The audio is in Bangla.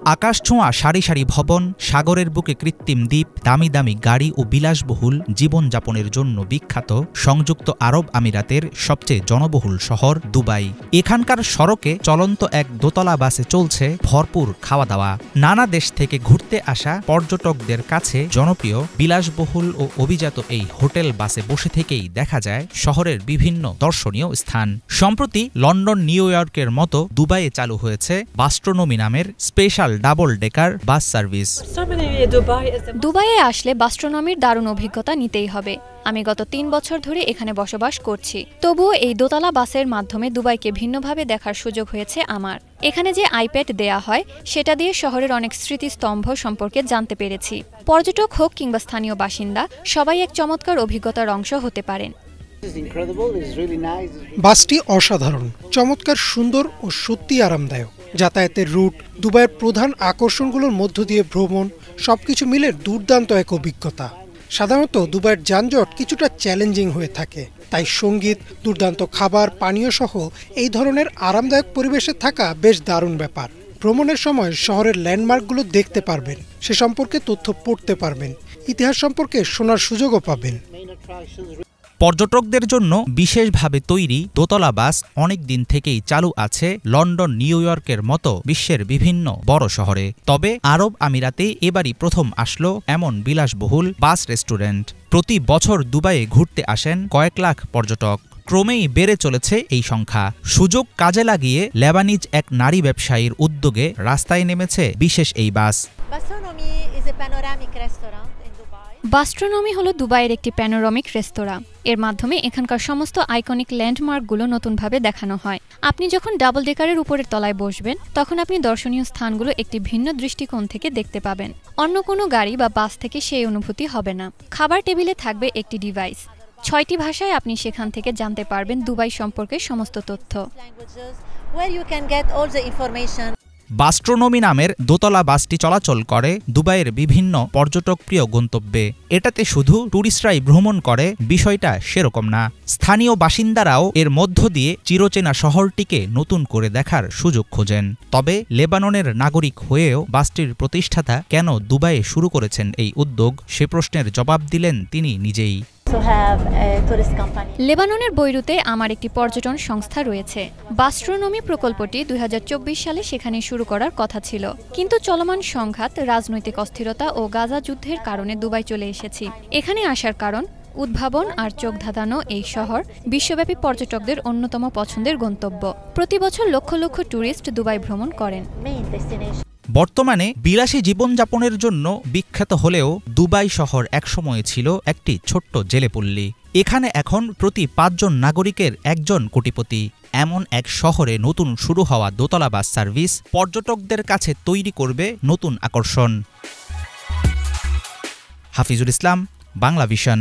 আকাশছোঁয়া সারি সারি ভবন, সাগরের বুকে কৃত্রিম দ্বীপ, দামি দামি গাড়ি ও বিলাসবহুল জীবনযাপনের জন্য বিখ্যাত সংযুক্ত আরব আমিরাতের সবচেয়ে জনবহুল শহর দুবাই। এখানকার সড়কে চলন্ত এক দোতলা বাসে চলছে ভরপুর খাওয়া দাওয়া। নানা দেশ থেকে ঘুরতে আসা পর্যটকদের কাছে জনপ্রিয় বিলাসবহুল ও অভিজাত এই হোটেল বাসে বসে থেকেই দেখা যায় শহরের বিভিন্ন দর্শনীয় স্থান। সম্প্রতি লন্ডন নিউ ইয়র্কের মতো দুবাইয়ে চালু হয়েছে বাস্ট্রোনমি নামের special double decker bus service. দুবাইয়ে আসলে বাস্ট্রোনমির দারুণ অভিজ্ঞতা নিতেই হবে। আমি গত ৩ বছর ধরে এখানে বসবাস করছি, তবুও এই দোতলা বাসের মাধ্যমে দুবাইকে ভিন্নভাবে দেখার সুযোগ হয়েছে আমার। এখানে যে আইপ্যাড দেয়া হয় সেটা দিয়ে শহরের অনেক স্মৃতিস্তম্ভ সম্পর্কে জানতে পেরেছি। পর্যটক হোক কিংবা স্থানীয় বাসিন্দা, সবাই এক চমৎকার অভিজ্ঞতার অংশ হতে পারেন। বাসটি অসাধারণ, চমৎকার, সুন্দর ও সত্যি আরামদায়ক। যাতায়াতের রুট, দুবাইয়ের প্রধান আকর্ষণগুলোর মধ্য দিয়ে ভ্রমণ, সবকিছু মিলে দুর্দান্ত এক অভিজ্ঞতা। সাধারণত দুবাইয়ের যানজট কিছুটা চ্যালেঞ্জিং হয়ে থাকে, তাই সঙ্গীত, দুর্দান্ত খাবার, পানীয় সহ এই ধরনের আরামদায়ক পরিবেশে থাকা বেশ দারুণ ব্যাপার। ভ্রমণের সময় শহরের ল্যান্ডমার্কগুলো দেখতে পারবেন, সে সম্পর্কে তথ্য পড়তে পারবেন, ইতিহাস সম্পর্কে শোনার সুযোগও পাবেন। পর্যটকদের জন্য বিশেষভাবে তৈরি দোতলা বাস অনেক দিন থেকেই চালু আছে লন্ডন, নিউ ইয়র্কের মতো বিশ্বের বিভিন্ন বড় শহরে। তবে আরব আমিরাতে এবারই প্রথম আসলো এমন বিলাসবহুল বাস রেস্টুরেন্ট। প্রতি বছর দুবাইয়ে ঘুরতে আসেন কয়েক লাখ পর্যটক। ক্রমেই বেড়ে চলেছে এই সংখ্যা। সুযোগ কাজে লাগিয়ে লেবানিজ এক নারী ব্যবসায়ীর উদ্যোগে রাস্তায় নেমেছে বিশেষ এই বাস। বাস্ট্রোনমি হলো দুবাইয়ের একটি প্যানোরামিক রেস্তোরাঁ। এর মাধ্যমে এখানকার সমস্ত আইকনিক ল্যান্ডমার্কগুলো নতুনভাবে দেখানো হয়। আপনি যখন ডাবল ডেকারের উপরের তলায় বসবেন, তখন আপনি দর্শনীয় স্থানগুলো একটি ভিন্ন দৃষ্টিকোণ থেকে দেখতে পাবেন। অন্য কোনো গাড়ি বা বাস থেকে সেই অনুভূতি হবে না। খাবার টেবিলে থাকবে একটি ডিভাইস, ৬টি ভাষায় আপনি সেখান থেকে জানতে পারবেন দুবাই সম্পর্কে সমস্ত তথ্য। বাস্ট্রোনমি নামের দোতলা বাসটি চলাচল করে দুবাইয়ের বিভিন্ন পর্যটকপ্রিয় গন্তব্যে। এটাতে শুধু ট্যুরিস্টরাই ভ্রমণ করে বিষয়টা সেরকম না, স্থানীয় বাসিন্দারাও এর মধ্য দিয়ে চিরচেনা শহরটিকে নতুন করে দেখার সুযোগ খোঁজেন। তবে লেবাননের নাগরিক হয়েও বাসটির প্রতিষ্ঠাতা কেন দুবাইয়ে শুরু করেছেন এই উদ্যোগ, সে প্রশ্নের জবাব দিলেন তিনি নিজেই। লেবাননের বৈরুতে আমার একটি পর্যটন সংস্থা রয়েছে। বাস্ট্রোনমি প্রকল্পটি ২০২৪ সালে সেখানে শুরু করার কথা ছিল, কিন্তু চলমান সংঘাত, রাজনৈতিক অস্থিরতা ও গাজা যুদ্ধের কারণে দুবাই চলে এসেছি। এখানে আসার কারণ উদ্ভাবন আর চোখ ধাঁধানো এই শহর বিশ্বব্যাপী পর্যটকদের অন্যতম পছন্দের গন্তব্য। প্রতি বছর লক্ষ লক্ষ ট্যুরিস্ট দুবাই ভ্রমণ করেন। বর্তমানে বিলাসী জীবনযাপনের জন্য বিখ্যাত হলেও দুবাই শহর একসময় ছিল একটি ছোট্ট জেলেপল্লী। এখানে এখন প্রতি ৫ জন নাগরিকের একজন কোটিপতি। এমন এক শহরে নতুন শুরু হওয়া দোতলা বাস সার্ভিস পর্যটকদের কাছে তৈরি করবে নতুন আকর্ষণ। হাফিজুল ইসলাম, বাংলা ভিশন।